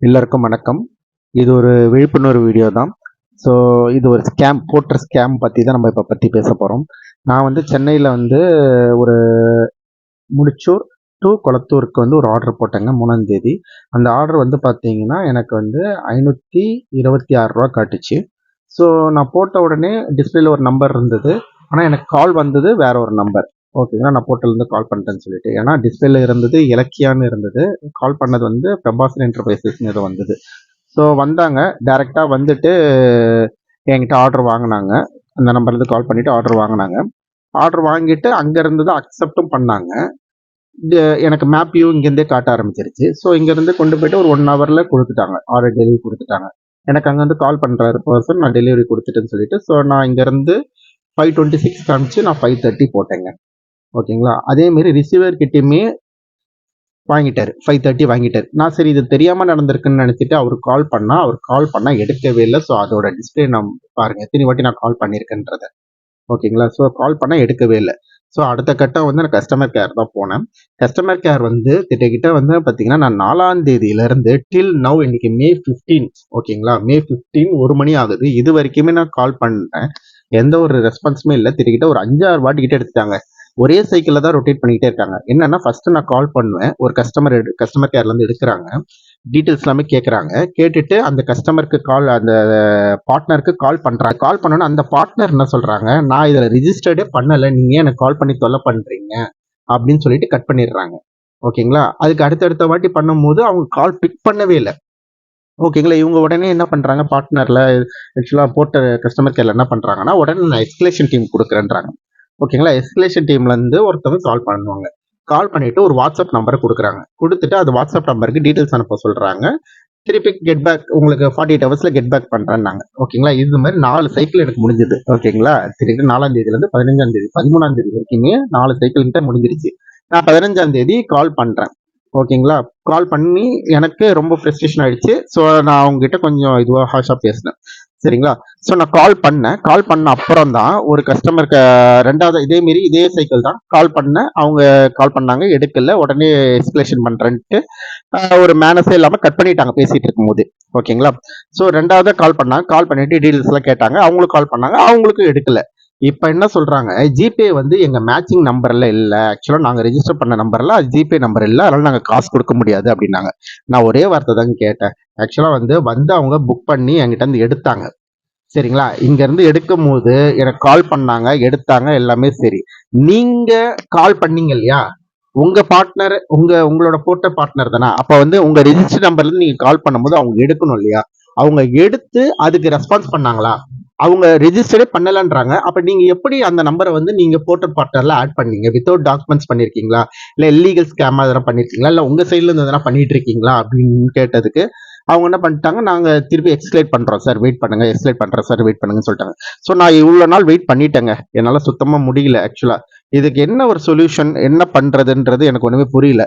எல்லாருக்கும் வணக்கம். இது ஒரு விழிப்புணர்வு வீடியோ தான். ஸோ இது ஒரு போர்ட்டர் ஸ்கேம் பற்றி தான் நம்ம இப்போ பற்றி பேச போகிறோம். நான் வந்து சென்னையில் வந்து ஒரு முடிச்சூர் டு கொளத்தூருக்கு வந்து ஒரு ஆர்டர் போட்டேங்க 3ஆம் தேதி. அந்த ஆர்டர் வந்து பார்த்தீங்கன்னா எனக்கு வந்து 526 ரூபா காட்டுச்சு. ஸோ நான் போட்ட உடனே டிஸ்பிளேல ஒரு நம்பர் இருந்தது. ஆனால் எனக்கு கால் வந்தது வேற ஒரு நம்பர். ஓகேங்களா, நான் போர்ட்டல்லேருந்து கால் பண்ணிட்டேன்னு சொல்லிட்டு. ஏன்னா டிஸ்பிளேல இருந்தது இலக்கியான்னு இருந்தது. கால் பண்ணது வந்து பிரபாசன் என்டர்பிரைசஸ்னு ஏதோ வந்தது. ஸோ வந்தாங்க, டேரெக்டாக வந்துட்டு என்கிட்ட ஆர்டர் வாங்கினாங்க. அந்த நம்பர்லேருந்து கால் பண்ணிவிட்டு ஆர்டர் வாங்கினாங்க. ஆர்டர் வாங்கிட்டு அங்கேருந்து தான் அக்செப்டும் பண்ணாங்க. எனக்கு மேப் வியூ இங்கேருந்தே காட்ட ஆரம்பிச்சிருச்சு. ஸோ இங்கேருந்து கொண்டு போயிட்டு ஒரு 1 ஹவரில் கொடுத்துட்டாங்க, ஆர்டர் டெலிவரி கொடுத்துட்டாங்க. எனக்கு அங்கேருந்து கால் பண்ணுறாரு பர்சன், நான் டெலிவரி கொடுத்துட்டேன்னு சொல்லிட்டு. ஸோ நான் இங்கேருந்து 526 காமிச்சு நான் 530 போட்டேங்க. ஓகேங்களா, அதேமாரி ரிசீவர் கிட்டேயுமே வாங்கிட்டாரு, 530 வாங்கிட்டாரு. நான் சரி இது தெரியாமல் நடந்திருக்குன்னு நினச்சிட்டு அவர் கால் பண்ணால் எடுக்கவே இல்லை. ஸோ அதோட டிஸ்பிளே நான் பாருங்கள் எத்தனை வாட்டி நான் கால் பண்ணியிருக்கேன்றதை. ஓகேங்களா, ஸோ கால் பண்ணால் எடுக்கவே இல்லை. ஸோ அடுத்த கட்டம் வந்து நான் கஸ்டமர் கேர் தான் போனேன். கஸ்டமர் கேர் வந்து கிட்ட வந்து பார்த்தீங்கன்னா நான் 4ஆம் தேதியிலேருந்து டில் நவ் இன்னைக்கு மே 15. ஓகேங்களா, மே 15 1 மணி ஆகுது. இது வரைக்குமே நான் கால் பண்ணேன், எந்த ஒரு ரெஸ்பான்ஸுமே இல்லை. கிட்ட ஒரு 5-6 வாட்டி கிட்ட எடுத்துட்டாங்க. ஒரே சைக்கிளில் தான் ரொட்டேட் பண்ணிக்கிட்டே இருக்காங்க. என்னன்னா ஃபர்ஸ்ட் நான் கால் பண்ணுவேன், ஒரு கஸ்டமர் கேர்லேருந்து எடுக்கிறாங்க, டீட்டெயில்ஸ் எல்லாமே கேட்குறாங்க. கேட்டுட்டு அந்த கஸ்டமருக்கு அந்த பார்ட்னருக்கு கால் பண்ணுறாங்க. கால் பண்ணோன்னா அந்த பார்ட்னர் என்ன சொல்கிறாங்க, நான் இதில் ரிஜிஸ்டர்டே பண்ணலை, நீங்கள் எனக்கு கால் பண்ணி தொல்லை பண்ணுறீங்க அப்படின்னு சொல்லிட்டு கட் பண்ணிடுறாங்க. ஓகேங்களா, அதுக்கு அடுத்தடுத்த வாட்டி பண்ணும்போது அவங்க கால் பிக் பண்ணவே இல்லை. ஓகேங்களா, இவங்க உடனே என்ன பண்ணுறாங்க, பார்ட்னரில் ஆக்சுவலாக போட்ட கஸ்டமர் கேரில் என்ன பண்ணுறாங்கன்னா, உடனே நான் எஸ்கலேஷன் டீம் கொடுக்குறேன்றாங்க. ஓகேங்களா, எஸ்கலேஷன் டீம்லேருந்து ஒருத்தவங்க கால் பண்ணுவாங்க. கால் பண்ணிவிட்டு ஒரு வாட்ஸ்அப் நம்பரை கொடுக்குறாங்க. கொடுத்துட்டு அது வாட்ஸ்அப் நம்பருக்கு டீட்டெயில்ஸ் அனுப்ப சொல்கிறாங்க. திருப்பி கெட் பேக் உங்களுக்கு 48 ஹவர்ஸில் கெட் பேக் பண்ணுறேன்னாங்க. ஓகேங்களா, இது மாதிரி 4 சைக்கிள் எனக்கு முடிஞ்சுது. ஓகேங்களா, திருப்பி 4ஆம் தேதியிலேருந்து 15ஆம் தேதி 13ஆம் தேதி வரைக்குமே 4 சைக்கிள் கிட்ட முடிஞ்சிருச்சு. நான் 15ஆம் தேதி கால் பண்ணுறேன். ஓகேங்களா, கால் பண்ணி எனக்கு ரொம்ப ஃப்ரஸ்ட்ரேஷன் ஆயிடுச்சு. ஸோ நான் அவங்ககிட்ட கொஞ்சம் இதுவாக ஹாஷாக பேசினேன். சரிங்களா, ஸோ நான் கால் பண்ண அப்புறம் தான் ஒரு கஸ்டமருக்கு ரெண்டாவது இதே சைக்கிள் தான் கால் பண்ணேன். அவங்க கால் பண்ணாங்க, எடுக்கல. உடனே எஸ்கலேஷன் பண்ணுறேன்ட்டு ஒரு மேனஸே இல்லாமல் கட் பண்ணிட்டாங்க பேசிகிட்டு இருக்கும்போது. ஓகேங்களா, ஸோ ரெண்டாவது கால் பண்ணிட்டு டீட்டெயில்ஸ்லாம் கேட்டாங்க. அவங்களும் கால் பண்ணாங்க, அவங்களுக்கும் எடுக்கல. இப்போ என்ன சொல்கிறாங்க, ஜிபே வந்து எங்கள் மேட்சிங் நம்பரில் இல்லை, ஆக்சுவலாக நாங்கள் ரெஜிஸ்டர் பண்ண நம்பரில் அது ஜிபே நம்பர் இல்லை, அதனால் நாங்கள் காசு கொடுக்க முடியாது அப்படின்னாங்க. நான் ஒரே வார்த்தை தாங்க கேட்டேன். ஆக்சுவலாக வந்து அவங்க புக் பண்ணி என்கிட்ட இருந்து எடுத்தாங்க. சரிங்களா, இங்கேருந்து எடுக்கும் போது எனக்கு கால் பண்ணாங்க, எடுத்தாங்க, எல்லாமே சரி. நீங்கள் கால் பண்ணீங்க இல்லையா, உங்கள் பார்ட்னர் உங்களோட போட்ட பார்ட்னர் தானே, அப்போ வந்து உங்கள் ரெஜிஸ்டர் நம்பர்லேருந்து நீங்கள் கால் பண்ணும்போது அவங்க எடுக்கணும் இல்லையா, அவங்க எடுத்து அதுக்கு ரெஸ்பான்ஸ் பண்ணாங்களா? அவங்க ரெஜிஸ்டரே பண்ணலன்றாங்க. அப்ப நீங்க எப்படி அந்த நம்பரை வந்து நீங்க போர்ட்டல் பார்ட்னர்ல ஆட் பண்ணீங்க? வித்தவுட் டாக்குமெண்ட்ஸ் பண்ணிருக்கீங்களா, இல்ல இல்லீகல் ஸ்கேம் அதெல்லாம் பண்ணிருக்கீங்களா, இல்ல உங்க சைட்ல இருந்து எதனா பண்ணிட்டு இருக்கீங்களா அப்படின்னு கேட்டதுக்கு அவங்க என்ன பண்ணிட்டாங்க, நாங்க திருப்பி எக்ஸ்பிளைட் பண்றோம் சார், வெயிட் பண்ணுங்க, எக்ஸ்பிளைட் பண்றோம் சார், வெயிட் பண்ணுங்கன்னு சொல்லிட்டாங்க. ஸோ நான் இவ்வளவு நாள் வெயிட் பண்ணிட்டேங்க, என்னால சுத்தமா முடியல. ஆக்சுவலா இதுக்கு என்ன ஒரு சொல்யூஷன், என்ன பண்றதுன்றது எனக்கு ஒண்ணுமே புரியல.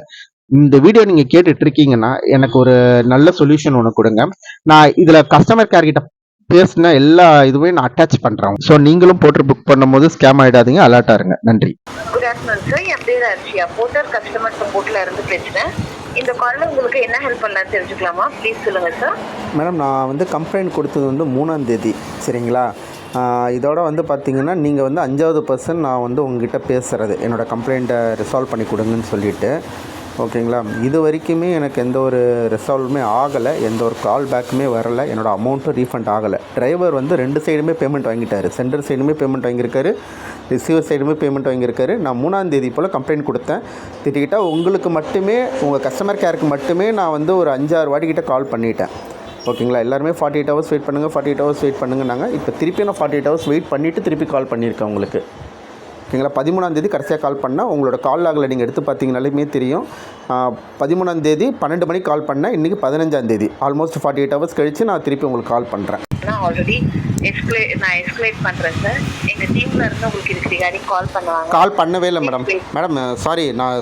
இந்த வீடியோ நீங்க கேட்டுட்டு இருக்கீங்கன்னா எனக்கு ஒரு நல்ல சொல்யூஷன் ஒன்று கொடுங்க. நான் இதுல கஸ்டமர் கேர் கிட்ட பேசின எல்லா இதுவே நான் அட்டாச் பண்றேன். ஸோ நீங்களும் போட்டு புக் பண்ணும்போது ஸ்கேம் ஆயிடாதீங்க, அலர்ட்டா இருங்க. நன்றி. குட் ஆஃப்டர்நூன் சார், என் பேர் அர்ஷியா, போர்ட்டர் கஸ்டமர் சப்போர்ட்ல இருந்து பேசுறேன். இந்த காலில் உங்களுக்கு என்ன ஹெல்ப் பண்ணலாம் தெரிஞ்சுக்கலாமா? ப்ளீஸ் சொல்லுங்க சார். மேடம், நான் வந்து கம்ப்ளைண்ட் கொடுத்தது வந்து 3ஆம் தேதி. சரிங்களா, இதோட வந்து பார்த்தீங்கன்னா நீங்கள் வந்து 5வது பர்சன் நான் வந்து உங்ககிட்ட பேசுகிறது, என்னோடய கம்ப்ளைண்ட்டை ரிசால்வ் பண்ணி கொடுங்கன்னு சொல்லிவிட்டு. ஓகேங்களா, இது வரைக்குமே எனக்கு எந்த ஒரு ரிசால்வுமே ஆகலை, எந்த ஒரு கால் பேக்குமே வரலை, என்னோடய அமௌண்ட்டும் ரீஃபண்ட் ஆகலை. டிரைவர் வந்து 2 சைடுமே பேமெண்ட் வாங்கிட்டார், சென்டர் சைடுமே பேமெண்ட் வாங்கியிருக்காரு, ரிசீவர் சைடுமே பேமெண்ட் வாங்கியிருக்காரு. நான் 3ஆம் தேதி போல் கம்ப்ளைண்ட் கொடுத்தேன். திட்டிக்கிட்ட உங்களுக்கு மட்டுமே, உங்கள் கஸ்டமர் கேருக்கு மட்டுமே நான் வந்து ஒரு 5-6 வாட்டிக்கிட்ட கால் பண்ணிட்டேன். ஓகேங்களா, எல்லாருமே 48 ஹவர்ஸ் வெயிட் பண்ணுங்கள், 48 ஹவர்ஸ் வெயிட் பண்ணுங்கன்னாங்க. இப்போ திருப்பி நான் 48 ஹவர்ஸ் வெயிட் பண்ணிவிட்டு திருப்பி கால் பண்ணியிருக்கேன் உங்களுக்கு. ஓகேங்களா, 13ஆம் தேதி கடைசியாக கால் பண்ணால் உங்களோட கால் லாகில் நீங்கள் எடுத்து பார்த்தீங்கனாலுமே தெரியும். 13ஆம் தேதி 12 மணிக்கு கால் பண்ணேன், இன்றைக்கி 15ஆம் தேதி, ஆல்மோஸ்ட் 48 ஹவர்ஸ் கழித்து நான் திருப்பி உங்களுக்கு கால் பண்ணுறேன். நான் ஆல்ரெடி நான் எக்ஸ்பிளைன் பண்ணுறேன் சார். எங்கள் டீமில் இருந்து உங்களுக்கு இதுக்கு ரிகார்டிங் கால் பண்ணுவாங்க. கால் பண்ணவே இல்லை மேடம்,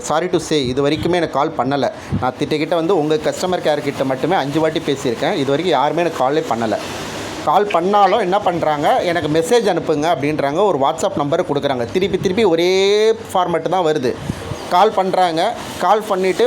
சாரி டு சே, இது வரைக்குமே எனக்கு கால் பண்ணலை. நான் திட்டக்கிட்ட வந்து உங்கள் கஸ்டமர் கேர் கிட்ட மட்டுமே 5 வாட்டி பேசியிருக்கேன். இது வரைக்கும் யாருமே எனக்கு காலே பண்ணலை. கால் பண்ணாலும் என்ன பண்ணுறாங்க, எனக்கு மெசேஜ் அனுப்புங்க அப்படின்றாங்க, ஒரு வாட்ஸ்அப் நம்பரை கொடுக்குறாங்க. திருப்பி ஒரே ஃபார்மேட்டு தான் வருது. கால் பண்ணுறாங்க. கால் பண்ணிவிட்டு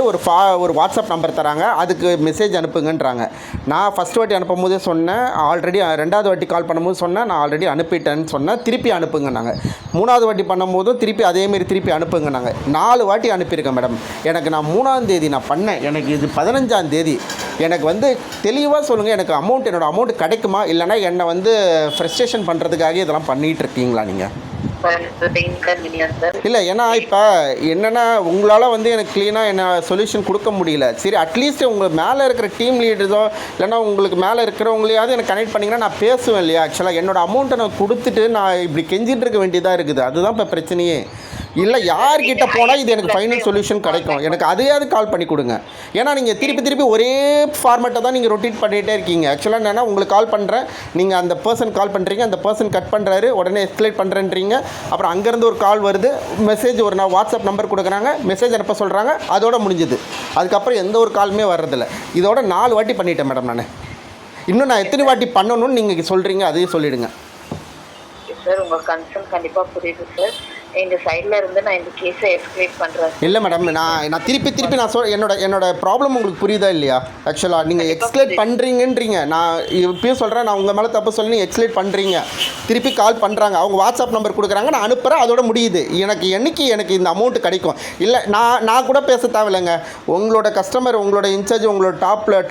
ஒரு வாட்ஸ்அப் நம்பர் தராங்க, அதுக்கு மெசேஜ் அனுப்புங்கன்றாங்க. நான் ஃபஸ்ட் வாட்டி அனுப்பும் போதே சொன்னேன், ஆல்ரெடி 2வது வாட்டி கால் பண்ணும்போது சொன்னேன் நான் ஆல்ரெடி அனுப்பிட்டேன்னு சொன்னேன். திருப்பி அனுப்புங்கன்னாங்க. 3வது வாட்டி பண்ணும்போதும் திருப்பி அதேமாரி திருப்பி அனுப்புங்கன்னாங்க. 4 வாட்டி அனுப்பியிருக்கேன் மேடம். எனக்கு நான் 3ஆம் தேதி நான் பண்ணேன், எனக்கு இது 15ஆம் தேதி. எனக்கு வந்து தெளிவாக சொல்லுங்கள், எனக்கு என்னோடய அமௌண்ட் கிடைக்குமா, இல்லைனா என்னை வந்து ஃப்ரஸ்ட்ரேஷன் பண்ணுறதுக்காக இதெல்லாம் பண்ணிகிட்டு இருக்கீங்களா நீங்கள்? இல்லை, ஏன்னா இப்போ என்னென்னா உங்களால் வந்து எனக்கு க்ளீனாக என்ன சொல்யூஷன் கொடுக்க முடியல. சரி, அட்லீஸ்ட் உங்கள் மேலே இருக்கிற டீம் லீடர்ஸோ இல்லைனா உங்களுக்கு மேலே இருக்கிறவங்களையாவது எனக்கு கனெக்ட் பண்ணிங்கன்னா நான் பேசுவேன் இல்லையா? ஆக்சுவலாக என்னோடய அமௌண்ட்டை நான் கொடுத்துட்டு நான் இப்படி கெஞ்சிட்டு இருக்க வேண்டியதாக இருக்குது. அதுதான் இப்போ பிரச்சனையே. இல்லை, யார்கிட்ட போனால் இது எனக்கு ஃபைனல் சொல்யூஷன் கிடைக்கும், எனக்கு அதையாவது கால் பண்ணி கொடுங்க. ஏன்னா நீங்கள் திருப்பி ஒரே ஃபார்மேட்டை தான் நீங்கள் ரொட்டேட் பண்ணிகிட்டே இருக்கீங்க. ஆக்சுவலாக என்னென்னா உங்களுக்கு கால் பண்ணுறேன், நீங்கள் அந்த பர்சன் கால் பண்ணுறீங்க, அந்த பர்சன் கட் பண்ணுறாரு, உடனே எஸ்கலேட் பண்ணுறேன்றீங்க. அப்புறம் அங்கேருந்து ஒரு கால் வருது, மெசேஜ் நான் வாட்ஸ்அப் நம்பர் கொடுக்குறாங்க, மெசேஜ் அனுப்ப சொல்கிறாங்க, அதோட முடிஞ்சுது. அதுக்கப்புறம் எந்த ஒரு காலுமே வர்றதில்ல. இதோட 4 வாட்டி பண்ணிட்டேன் மேடம். இன்னும் நான் எத்தனை வாட்டி பண்ணணும்னு நீங்கள் சொல்கிறீங்க, அதையும் சொல்லிவிடுங்க. சார், உங்கள் கன்சர்ன் கண்டிப்பாக புரியுது சார். எங்கள் சைடில் இருந்து நான் இந்த கேஸை எஸ்கலேட் பண்ணுறேன். இல்லை மேடம், நான் திருப்பி நான் என்னோட ப்ராப்ளம் உங்களுக்கு புரியுதா இல்லையா? ஆக்சுவலாக நீங்கள் எக்ஸ்கலேட் பண்ணுறீங்கன்றீங்க, நான் இப்பயும் சொல்கிறேன், நான் உங்கள் மேலே தப்பு சொல்லி நீங்கள் எக்ஸ்கலேட் பண்ணுறீங்க. திருப்பி கால் பண்ணுறாங்க, அவங்க வாட்ஸ்அப் நம்பர் கொடுக்குறாங்க, நான் அனுப்புகிறேன், அதோட முடியுது. எனக்கு இந்த அமௌண்ட் கிடைக்கும். இல்லை, நான் கூட பேச தேவையில்லைங்க. உங்களோட கஸ்டமர், உங்களோட இன்சார்ஜ், உங்களோட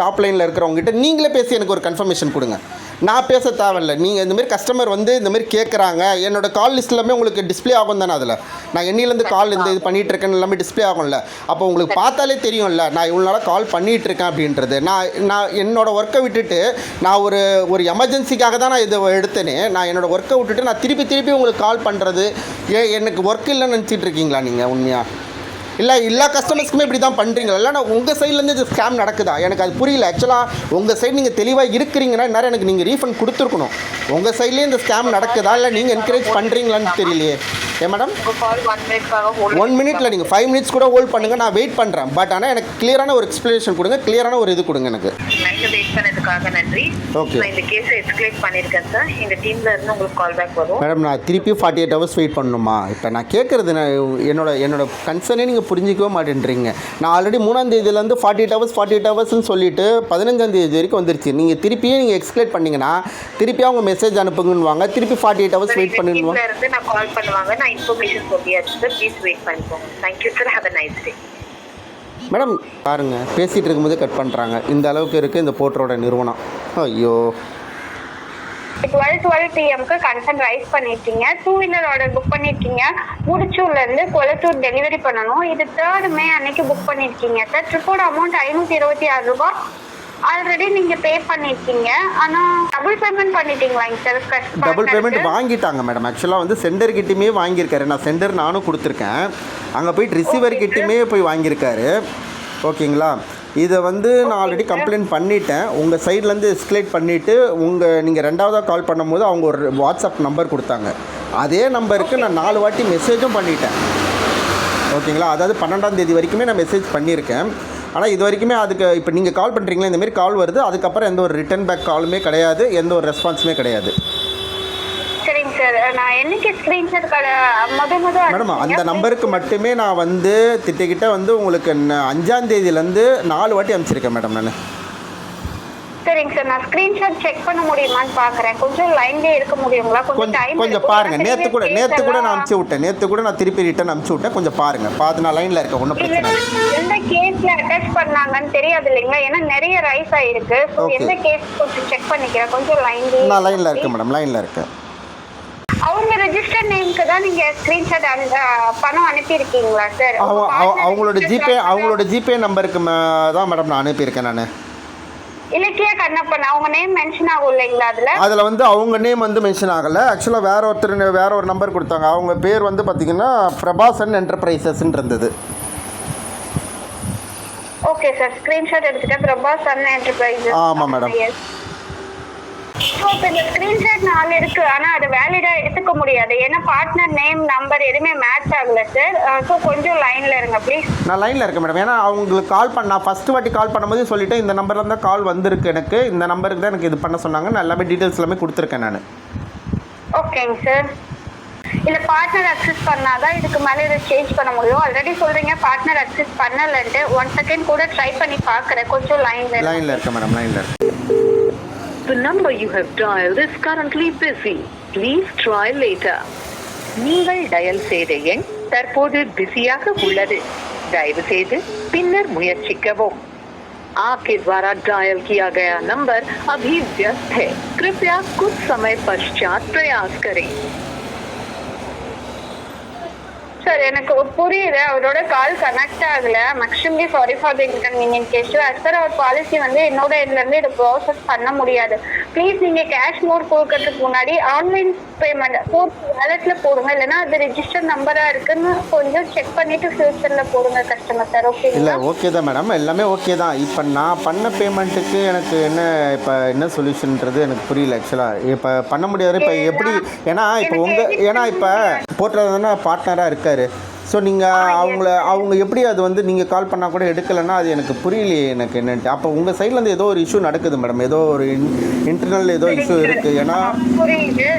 டாப் லைனில் இருக்கிறவங்ககிட்ட நீங்களே பேசி எனக்கு ஒரு கன்ஃபர்மேஷன் கொடுங்க. நான் பேச தேவையில்லை. நீங்கள் இந்தமாரி கஸ்டமர் வந்து இந்தமாரி கேட்குறாங்க, என்னோடய கால் லிஸ்ட் எல்லாமே உங்களுக்கு டிஸ்பிளே ஆகும் தானே? அதில் நான் என்னிலேருந்து கால் இது பண்ணிகிட்ருக்கேன்னு எல்லாமே டிஸ்பிளே ஆகும்ல. அப்போ உங்களுக்கு பார்த்தாலே தெரியும்ல நான் இவ்வளோ நாளாக கால் பண்ணிகிட்ருக்கேன் அப்படின்றது. நான் என்னோடய ஒர்க்கை விட்டுட்டு நான் ஒரு எமர்ஜென்சிக்காக தான் நான் இதை எடுத்தேனே. நான் என்னோடய ஒர்க்கை விட்டுட்டு நான் திருப்பி உங்களுக்கு கால் பண்ணுறது எனக்கு ஒர்க் இல்லைன்னு நினச்சிட்டு இருக்கீங்களா நீங்கள்? உண்மையாக இல்லை, எல்லா கஸ்டமர்ஸ்க்குமே இப்படி தான் பண்ணுறீங்களா? இல்லைனா உங்கள் சைட்லேருந்து இது ஸ்கேம் நடக்குதா? எனக்கு அது புரியல. ஆக்சுவலாக உங்கள் சைடு நீங்கள் தெளிவாக இருக்கிறீங்கன்னா நேரம் எனக்கு நீங்கள் ரீஃபண்ட் கொடுத்துருக்கணும். உங்கள் சைட்லேயே இந்த ஸ்கேம் நடக்குதா, இல்லை நீங்கள் என்கரேஜ் பண்ணுறீங்களான்னு தெரியலையே. மேடம், 1 மினிட்டில் நீங்கள் 5 மினிட்ஸ் கூட ஹோல்ட் பண்ணுங்கள், நான் வெயிட் பண்ணுறேன். பட் ஆனால் எனக்கு கிளியரான ஒரு எக்ஸ்ப்ளனேஷன் கொடுங்க, கிளியரான ஒரு இது கொடுங்க எனக்கு. வெயிட் பண்ணதுக்காக நன்றி. ஓகே, நான் இந்த கேஸை எஸ்கலேட் பண்ணியிருக்கேன் சார். எங்கள் டீமில் இருந்து உங்களுக்கு கால் பேக் வரும். மேடம், நான் திருப்பி 48 ஹவர்ஸ் வெயிட் பண்ணணுமா? இப்போ நான் கேட்குறது என்னோட கன்சர்னே நீங்கள் புரிஞ்சிக்கவே மாட்டேன்றீங்க. நான் ஆல்ரெடி 3ஆம் தேதியிலேருந்து 48 ஹவர்ஸ்ன்னு சொல்லிவிட்டு 15ஆம் தேதி வரைக்கும் வந்துருச்சு. நீங்கள் திருப்பியே நீங்கள் எக்ஸ்கலேட் பண்ணிங்கன்னா திருப்பி அவங்க மெசேஜ் அனுப்புங்கன்னுவாங்க, திருப்பி 48 ஹவர்ஸ் வெயிட் பண்ணிடுவாங்க. நான் கால் பண்ணுவாங்க, நான் இன்ஃபர்மேஷன் சொல்லியாச்சு சார். ப்ளீஸ் வெயிட் பண்ணிக்கோங்க. Thank you sir. Have a nice day. Madam பாருங்கள், பேசிகிட்டு இருக்கும்போது கட் பண்ணுறாங்க. இந்த அளவுக்கு இருக்குது இந்த போர்ட்டரோட நிறுவனம். ஐயோ, 12 PM கன்சர்ன் ரைஸ் பண்ணிருக்கீங்க. 2 வீலர் ஆர்டர் புக் பண்ணிருக்கீங்க. முடிச்சூர்ல இருந்து கொளத்தூர் டெலிவரி பண்ணணும். இது 3rd May அன்னைக்கு புக் பண்ணிருக்கீங்க சார். ட்ரிப்போட அமௌண்ட் 526 ரூபாய் ஆல்ரெடி நீங்க பே பண்ணிருக்கீங்க. ஆனா டபுள் பேமெண்ட் பண்ணிட்டீங்களாங்க சார்? டபுள் பேமெண்ட் வாங்கிட்டாங்க மேடம். ஆக்சுவலாக வந்து சென்டர் கிட்டேயுமே வாங்கியிருக்காரு. நானும் கொடுத்துருக்கேன். அங்கே போயிட்டு ரிசீவர் கிட்டேயுமே போய் வாங்கியிருக்காரு. ஓகேங்களா? இதை வந்து நான் ஆல்ரெடி கம்ப்ளைண்ட் பண்ணிட்டேன். உங்கள் சைட்லேருந்து எஸ்கலேட் பண்ணிவிட்டு நீங்கள் 2வதாக கால் பண்ணும்போது அவங்க ஒரு வாட்ஸ்அப் நம்பர் கொடுத்தாங்க. அதே நம்பருக்கு நான் 4 வாட்டி மெசேஜும் பண்ணிட்டேன். ஓகேங்களா? அதாவது 12ஆம் தேதி வரைக்குமே நான் மெசேஜ் பண்ணியிருக்கேன். ஆனால் இது வரைக்குமே அதுக்கு இப்போ நீங்கள் கால் பண்ணுறீங்களா, இந்தமாரி கால் வருது, அதுக்கப்புறம் எந்த ஒரு ரிட்டன் பேக் காலுமே கிடையாது, எந்த ஒரு ரெஸ்பான்ஸுமே கிடையாது. சரிங்க சார், நான் என்னைக்கு ஸ்க்ரீன்ஷாட் மேடம் அந்த நம்பருக்கு மட்டுமே நான் வந்து திட்டக்கிட்ட வந்து உங்களுக்கு 5ஆம் தேதியிலேருந்து 4 வாட்டி அனுப்பிச்சிருக்கேன் மேடம். நான் சரிங்க சார், நான் ஸ்க்ரீன்ஷாட் செக் பண்ண முடியுமான்னு பார்க்குறேன். கொஞ்சம் லைன்லேயே இருக்க முடியுங்களா? கொஞ்சம் பாருங்கள். நேற்று கூட நான் அனுப்பிச்சி விட்டேன். நேற்று கூட நான் திருப்பி ரிட்டன் அனுப்பிச்சி விட்டேன். கொஞ்சம் பாருங்கள். பார்த்து நான் லைனில் இருக்கேன், ஒன்றும் பிரச்சனை இல்லை. எந்த கேஸில் அட்டாச் பண்ணாங்கன்னு தெரியாது இல்லைங்களா? ஏன்னா நிறைய ரைஸ் ஆகிருக்கு. ஸோ எந்த கேஸ் கொஞ்சம் செக் பண்ணிக்கிறேன். கொஞ்சம் லைன்லேயே. நான் லைனில் இருக்கேன் மேடம், லைனில் இருக்கேன். அவங்க ரெஜிஸ்டர் நேம்க்கு தான் நீங்கள் ஸ்க்ரீன்ஷாட் பணம் அனுப்பியிருக்கீங்களா சார்? அவங்களோட ஜிபே நம்பருக்கு தான் மேடம் நான் அனுப்பியிருக்கேன். நான் இலக்கிய கண்ணப்பன் அவங்க நேம் மென்ஷன் ஆகும் இல்லைங்களா? அதில் வந்து அவங்க நேம் வந்து மென்ஷன் ஆகலை. ஆக்சுவலாக வேற ஒரு நம்பர் கொடுத்தாங்க. அவங்க பேர் வந்து பார்த்தீங்கன்னா பிரபாசன் என்டர்பிரைசஸ்ன்னு இருந்தது. ஓகே சார், ஸ்க்ரீன்ஷாட் எடுத்துட்டேன். பிரபாசன் என்டர்பிரைசஸ். ஆமாம் மேடம். ஸோ இப்போ இந்த ஸ்க்ரீன்ஷாட் 4 இருக்கு, ஆனால் அது வேலிடாக எடுத்துக்க முடியாது. ஏன்னா பார்ட்னர் நேம் நம்பர் எதுவுமே மேட்ச் ஆகலை சார். ஸோ கொஞ்சம் லைனில் இருங்க ப்ளீஸ். நான் லைனில் இருக்கேன் மேடம். ஏன்னா அவங்களுக்கு கால் நான் ஃபஸ்ட்டு வாட்டி கால் பண்ணும்போது சொல்லிவிட்டு இந்த நம்பரில் தான் கால் வந்திருக்கு, எனக்கு இந்த நம்பருக்கு தான் எனக்கு இது பண்ண சொன்னாங்க. நான் எல்லாமே டீட்டெயில்ஸ் எல்லாமே கொடுத்துருக்கேன் நான். ஓகேங்க சார். இல்ல பார்ட்னர் அக்சஸ் பண்ணாதான் இதுக்கு மேல இதை சேஞ்ச் பண்ண முடியும். ஆல்ரெடி சொல்றீங்க பார்ட்னர் அக்சஸ் பண்ணலன்ட்டு. 1 செகண்ட் கூட ட்ரை பண்ணி பார்க்கறேன். கொஞ்சம் லைன்ல இருக்க மேடம், லைன்ல இருக்கு. The number you have dialed is currently busy. Please try later. நீங்கள் டயல் செய்த எண் தற்போது பிஸியாக உள்ளது. தயவு செய்து பின்னர் முயற்சிக்கவும். आपके द्वारा डायल किया गया नंबर अभी व्यस्त है. कृपया कुछ समय पश्चात प्रयास करें. சார் எனக்கு புரியுது, அவரோட கால் கனெக்ட் ஆகல. Extremely sorry for the inconvenient case. as per அவர் பாலிசி வந்து என்னோட இதுல இருந்து இதை ப்ராசஸ் பண்ண முடியாது. ப்ளீஸ் நீங்க கேஷ் மோட் கொடுக்கறதுக்கு முன்னாடி ஆன்லைன் பேமெண்ட் வாலெட்ல போடுங்க. இல்லைன்னா அது ரெஜிஸ்டர் நம்பரா இருக்குன்னு கொஞ்சம் செக் பண்ணிட்டு ஃபியூச்சர்ல போடுங்க கஸ்டமர் சார். ஓகே இல்லை, ஓகே தான் மேடம், எல்லாமே ஓகே தான். இப்போ நான் பண்ண பேமெண்ட்டுக்கு எனக்கு என்ன சொல்யூஷன்ன்றது எனக்கு புரியல ஆக்சுவலாக. இப்போ பண்ண முடியாது. இப்போ எப்படி, ஏன்னா இப்போ போட்டுறதுனா பார்ட்னராக இருக்காரு. ஸோ நீங்கள் அவங்க எப்படி அது வந்து நீங்கள் கால் பண்ணால் கூட எடுக்கலைன்னா அது எனக்கு புரியலையே எனக்கு என்னன்ட்டு. அப்போ உங்கள் சைட்லேருந்து ஏதோ ஒரு இஷ்யூ நடக்குது மேடம், ஏதோ ஒரு இன்டர்னல் ஏதோ இஷ்யூ இருக்குது. ஏன்னா புரியுது,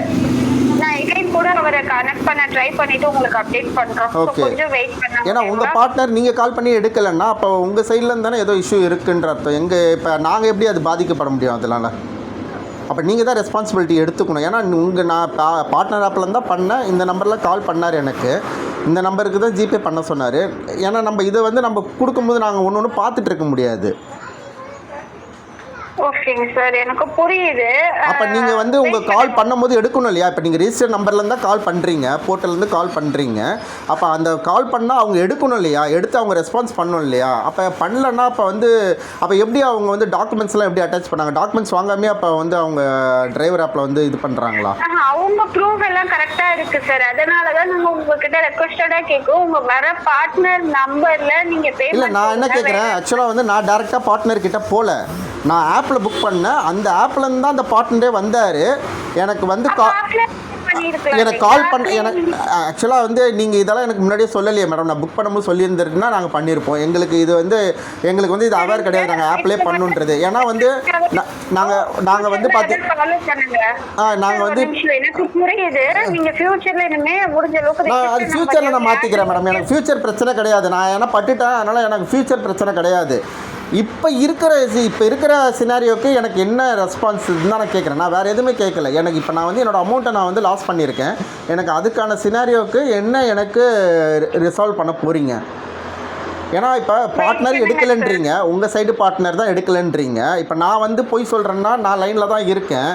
நான் எகைன் கூட அவரை கனெக்ட் பண்ண ட்ரை பண்ணிட்டு உங்களுக்கு அப்டேட் பண்றோம். ஓகே, கொஞ்சம் வெயிட் பண்ணுங்க. ஏன்னா உங்கள் பார்ட்னர் நீங்கள் கால் பண்ணி எடுக்கலைன்னா அப்போ உங்கள் சைட்லேருந்து தானே ஏதோ இஷ்யூ இருக்குன்ற அர்த்தம். இப்போ நாங்கள் எப்படி அது பாதிக்கப்பட முடியும் அதனால? அப்போ நீங்கள் தான் ரெஸ்பான்சிபிலிட்டி எடுத்துக்கணும். ஏன்னா நான் பார்ட்னர் ஆப்லேருந்து தான் பண்ணேன். இந்த நம்பரில் கால் பண்ணார் எனக்கு. இந்த நம்பருக்கு தான் ஜிபே பண்ண சொன்னார். ஏன்னா நம்ம இதை வந்து நம்ம கொடுக்கும்போது நாங்கள் ஒன்று பார்த்துட்டு இருக்க முடியாது. ஓகேங்க சார், எனக்கு புரியுது. அப்போ நீங்கள் வந்து உங்கள் கால் பண்ணும்போது எடுக்கணும் இல்லையா? இப்போ நீங்கள் ரிஜிஸ்டர் நம்பர்லேருந்து தான் கால் பண்ணுறீங்க, போர்ட்டல்லேருந்து கால் பண்ணுறீங்க. அப்போ அந்த கால் பண்ணால் அவங்க எடுக்கணும் இல்லையா? எடுத்து அவங்க ரெஸ்பான்ஸ் பண்ணணும் இல்லையா? அப்போ பண்ணலன்னா அப்போ எப்படி அவங்க வந்து டாக்குமெண்ட்ஸ்லாம் எப்படி அட்டாச் பண்ணாங்க? டாக்குமெண்ட்ஸ் வாங்காமே அப்போ வந்து அவங்க டிரைவர் ஆப்பில் வந்து இது பண்ணுறாங்களா? அவங்க ப்ரூஃப் எல்லாம் கரெக்டாக இருக்குது சார். அதனால தான் நாங்கள் உங்ககிட்ட ரெக்வஸ்டடாக கேட்கும். உங்கள் வர பார்ட்னர் நம்பரில் நீங்கள் பே. இல்லை, நான் என்ன கேட்குறேன் ஆக்சுவலாக வந்து நான் டேரெக்டாக பார்ட்னர் கிட்டே போகல. நான் ஆப்பில் புக் பண்ணேன். அந்த ஆப்லேருந்து தான் அந்த பார்ட்னரே வந்தார். எனக்கு வந்து எனக்கு கால் பண்ண எனக்கு ஆக்சுவலாக வந்து நீங்கள் இதெல்லாம் எனக்கு முன்னாடியே சொல்லலையே மேடம். நான் புக் பண்ணும்போது சொல்லியிருந்துருக்குன்னா நாங்கள் பண்ணியிருப்போம். எங்களுக்கு வந்து இது அவேர் கிடையாது நாங்கள் ஆப்லேயே பண்ணுன்றது. ஏன்னா வந்து நாங்கள் வந்து நாங்கள் வந்து அது ஃப்யூச்சரில் நான் மாற்றிக்கிறேன் மேடம். எனக்கு ஃப்யூச்சர் பிரச்சனை கிடையாது. நான் ஏன்னா பட்டுட்டேன், அதனால் எனக்கு ஃப்யூச்சர் பிரச்சனை கிடையாது. இப்போ இருக்கிற சினாரியோக்கு எனக்கு என்ன ரெஸ்பான்ஸ் தான் நான் கேட்குறேன். நான் வேறு எதுவுமே கேட்கல. எனக்கு இப்போ நான் வந்து என்னோடய அமௌண்ட்டை நான் வந்து லாஸ் பண்ணியிருக்கேன். எனக்கு அதுக்கான சினாரியோக்கு என்ன எனக்கு ரிசால்வ் பண்ண போகிறீங்க? ஏன்னா இப்போ பார்ட்னர் எடுக்கலைன்றீங்க, உங்கள் சைடு பார்ட்னர் தான் எடுக்கலைன்றீங்க. இப்போ நான் வந்து போய் சொல்கிறேன்னா நான் லைனில் தான் இருக்கேன்,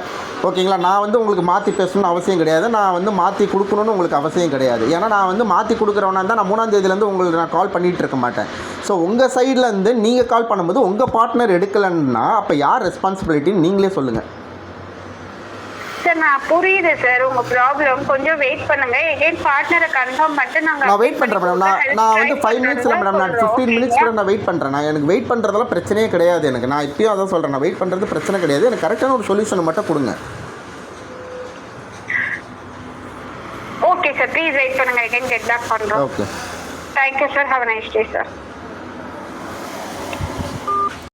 ஓகேங்களா? நான் வந்து உங்களுக்கு மாற்றி பேசணும்னு அவசியம் கிடையாது. நான் வந்து மாற்றி கொடுக்கணுன்னு உங்களுக்கு அவசியம் கிடையாது. ஏன்னா நான் வந்து மாற்றி கொடுக்குறவனா இருந்தால் நான் 3ஆம் தேதியிலேருந்து உங்களுக்கு நான் கால் பண்ணிகிட்டு இருக்க மாட்டேன். ஸோ உங்கள் சைட்லேருந்து நீங்கள் கால் பண்ணும்போது உங்கள் பார்ட்னர் எடுக்கலைன்னா அப்போ யார் ரெஸ்பான்சிபிலிட்டின்னு நீங்களே சொல்லுங்கள். சார் நான் புரியுது சார் உங்கள் ப்ராப்ளம். கொஞ்சம் வெயிட் பண்ணுங்க. எகைன் பார்ட்னரை கன்ஃபார்ம் பண்ணிட்டு நான் வெயிட் பண்ணுறேன் மேடம். நான் வந்து 5 மினிட்ஸ் இல்லை மேடம், நான் 15 மினிட்ஸ் கூட நான் வெயிட் பண்ணுறேன். எனக்கு வெயிட் பண்ணுறதெல்லாம் பிரச்சனையே கிடையாது. நான் இப்பயும் அதான் சொல்கிறேன், நான் வெயிட் பண்ணுறது பிரச்சனை கிடையாது. எனக்கு கரெக்டான ஒரு சொல்யூஷன் மட்டும் கொடுங்க. ஓகே சார், ப்ளீஸ் வெயிட் பண்ணுங்க. எகைன் கெட் பேக் பண்ணுறோம். Okay, thank you sir. Have a nice day sir.